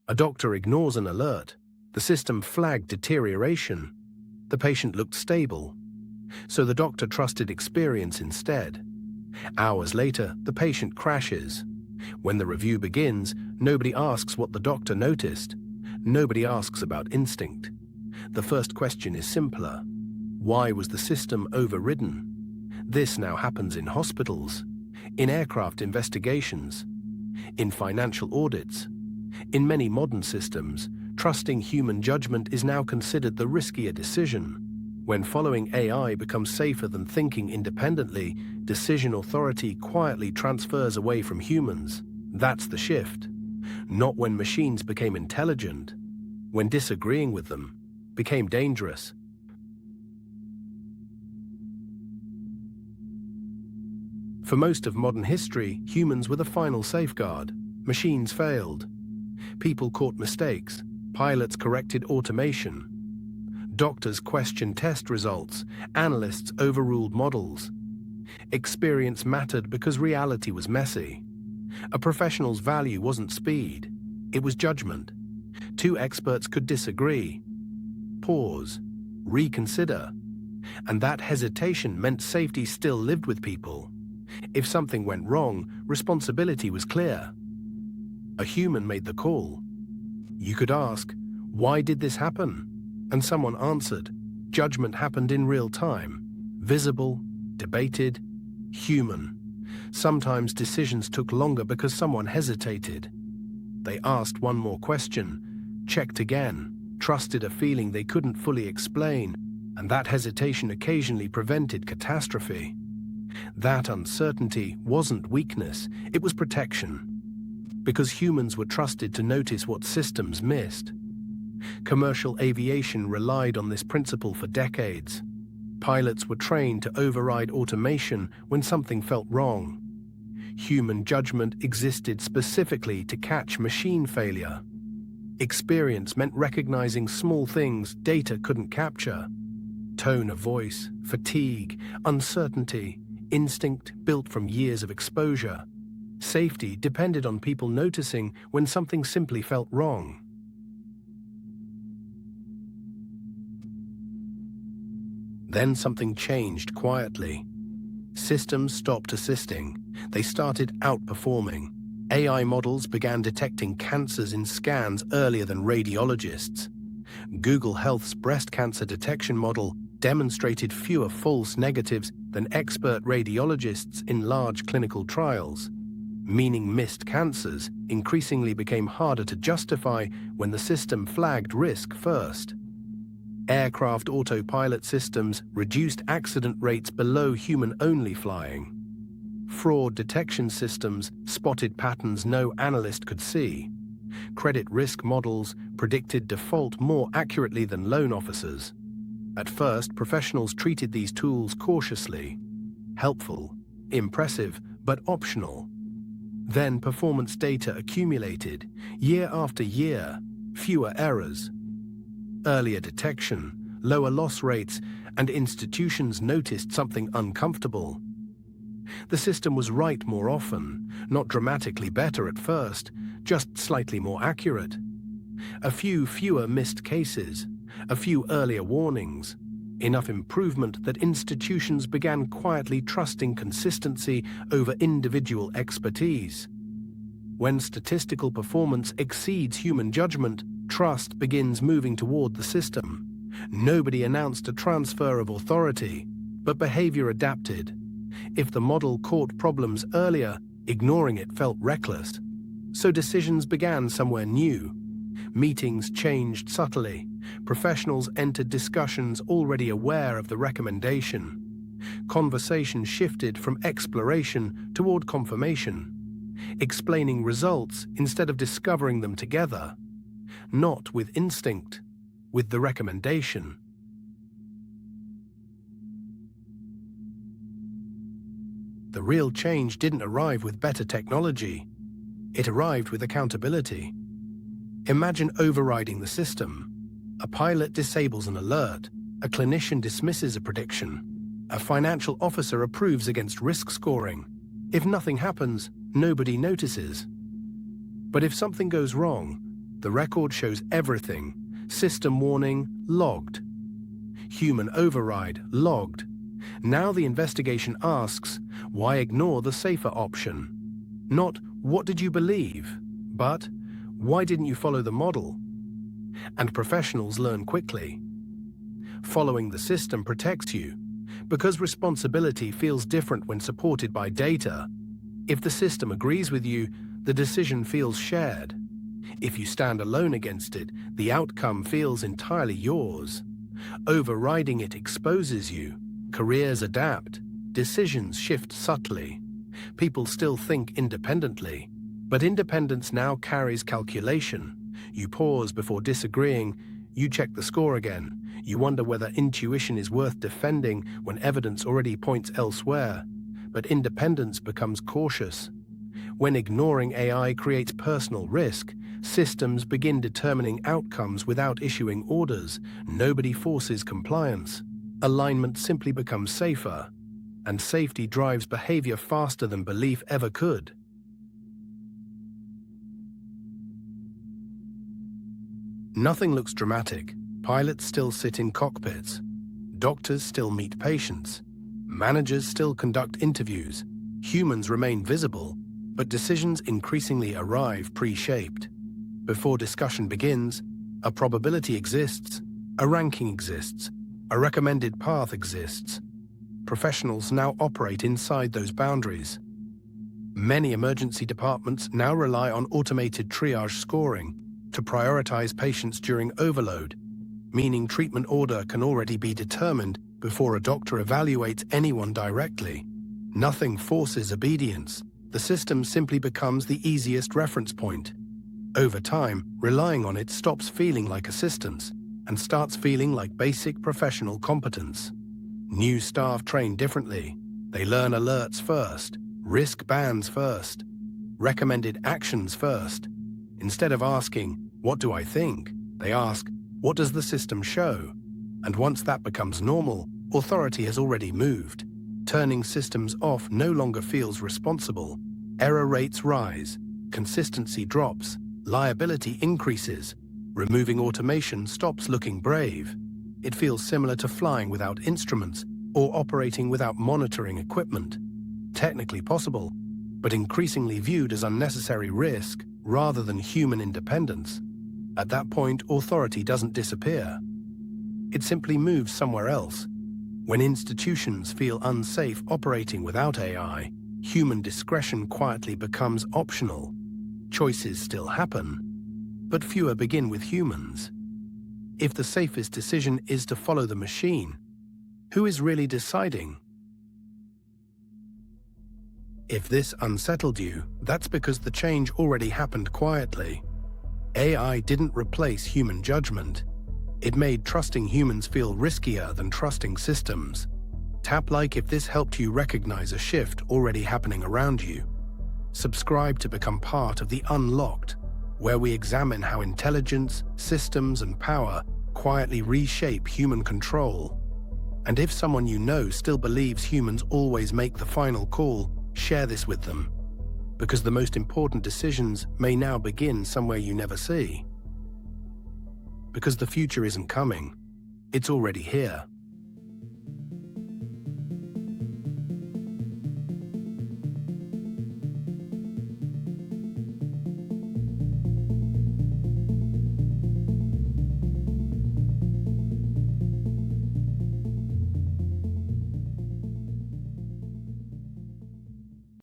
A doctor ignores an alert. The system flagged deterioration. The patient looked stable. So the doctor trusted experience instead. Hours later, the patient crashes. When the review begins, nobody asks what the doctor noticed. Nobody asks about instinct. The first question is simpler. Why was the system overridden? This now happens in hospitals, in aircraft investigations, in financial audits. In many modern systems, trusting human judgment is now considered the riskier decision. When following AI becomes safer than thinking independently, decision authority quietly transfers away from humans. That's the shift. Not when machines became intelligent, when disagreeing with them became dangerous. For most of modern history, humans were the final safeguard. Machines failed. People caught mistakes. Pilots corrected automation. Doctors questioned test results. Analysts overruled models. Experience mattered because reality was messy. A professional's value wasn't speed. It was judgment. Two experts could disagree. Pause. Reconsider. And that hesitation meant safety still lived with people. If something went wrong, responsibility was clear. A human made the call. You could ask, why did this happen? And someone answered, judgment happened in real time. Visible, debated, human. Sometimes decisions took longer because someone hesitated. They asked one more question, checked again, trusted a feeling they couldn't fully explain, and that hesitation occasionally prevented catastrophe. That uncertainty wasn't weakness, it was protection. Because humans were trusted to notice what systems missed. Commercial aviation relied on this principle for decades. Pilots were trained to override automation when something felt wrong. Human judgment existed specifically to catch machine failure. Experience meant recognizing small things data couldn't capture. Tone of voice, fatigue, uncertainty, instinct built from years of exposure. Safety depended on people noticing when something simply felt wrong. Then something changed quietly. Systems stopped assisting. They started outperforming. AI models began detecting cancers in scans earlier than radiologists. Google Health's breast cancer detection model demonstrated fewer false negatives than expert radiologists in large clinical trials, meaning missed cancers increasingly became harder to justify when the system flagged risk first. Aircraft autopilot systems reduced accident rates below human-only flying. Fraud detection systems spotted patterns no analyst could see. Credit risk models predicted default more accurately than loan officers. At first, professionals treated these tools cautiously. Helpful, impressive, but optional. Then performance data accumulated, year after year, fewer errors. Earlier detection, lower loss rates, and institutions noticed something uncomfortable. The system was right more often, not dramatically better at first, just slightly more accurate. A few fewer missed cases, a few earlier warnings, enough improvement that institutions began quietly trusting consistency over individual expertise. When statistical performance exceeds human judgment, trust begins moving toward the system. Nobody announced a transfer of authority, but behavior adapted. If the model caught problems earlier, ignoring it felt reckless. So decisions began somewhere new. Meetings changed subtly. Professionals entered discussions already aware of the recommendation. Conversation shifted from exploration toward confirmation, explaining results instead of discovering them together. Not with instinct, with the recommendation. The real change didn't arrive with better technology. It arrived with accountability. Imagine overriding the system. A pilot disables an alert. A clinician dismisses a prediction. A financial officer approves against risk scoring. If nothing happens, nobody notices. But if something goes wrong, The record shows everything. System warning, logged. Human override, logged. Now the investigation asks, why ignore the safer option? Not, what did you believe? But, why didn't you follow the model? And professionals learn quickly. Following the system protects you, because responsibility feels different when supported by data. If the system agrees with you, the decision feels shared. If you stand alone against it, the outcome feels entirely yours. Overriding it exposes you. Careers adapt. Decisions shift subtly. People still think independently, but independence now carries calculation. You pause before disagreeing. You check the score again. You wonder whether intuition is worth defending when evidence already points elsewhere. But independence becomes cautious. When ignoring AI creates personal risk, systems begin determining outcomes without issuing orders. Nobody forces compliance. Alignment simply becomes safer, and safety drives behavior faster than belief ever could. Nothing looks dramatic. Pilots still sit in cockpits. Doctors still meet patients. Managers still conduct interviews. Humans remain visible, but decisions increasingly arrive pre-shaped. Before discussion begins, a probability exists, a ranking exists, a recommended path exists. Professionals now operate inside those boundaries. Many emergency departments now rely on automated triage scoring to prioritize patients during overload, meaning treatment order can already be determined before a doctor evaluates anyone directly. Nothing forces obedience. The system simply becomes the easiest reference point. Over time, relying on it stops feeling like assistance and starts feeling like basic professional competence. New staff train differently. They learn alerts first, risk bands first, recommended actions first. Instead of asking, "What do I think?" they ask, "What does the system show?" And once that becomes normal, authority has already moved. Turning systems off no longer feels responsible. Error rates rise, consistency drops, liability increases. Removing automation stops looking brave. It feels similar to flying without instruments or operating without monitoring equipment. Technically possible, but increasingly viewed as unnecessary risk rather than human independence. At that point, authority doesn't disappear. It simply moves somewhere else. When institutions feel unsafe operating without AI, human discretion quietly becomes optional. Choices still happen, but fewer begin with humans. If the safest decision is to follow the machine, who is really deciding? If this unsettled you, that's because the change already happened quietly. AI didn't replace human judgment. It made trusting humans feel riskier than trusting systems. Tap like if this helped you recognize a shift already happening around you. Subscribe to become part of the Unlocked, where we examine how intelligence, systems, and power quietly reshape human control. And if someone you know still believes humans always make the final call, share this with them. Because the most important decisions may now begin somewhere you never see. Because the future isn't coming, it's already here.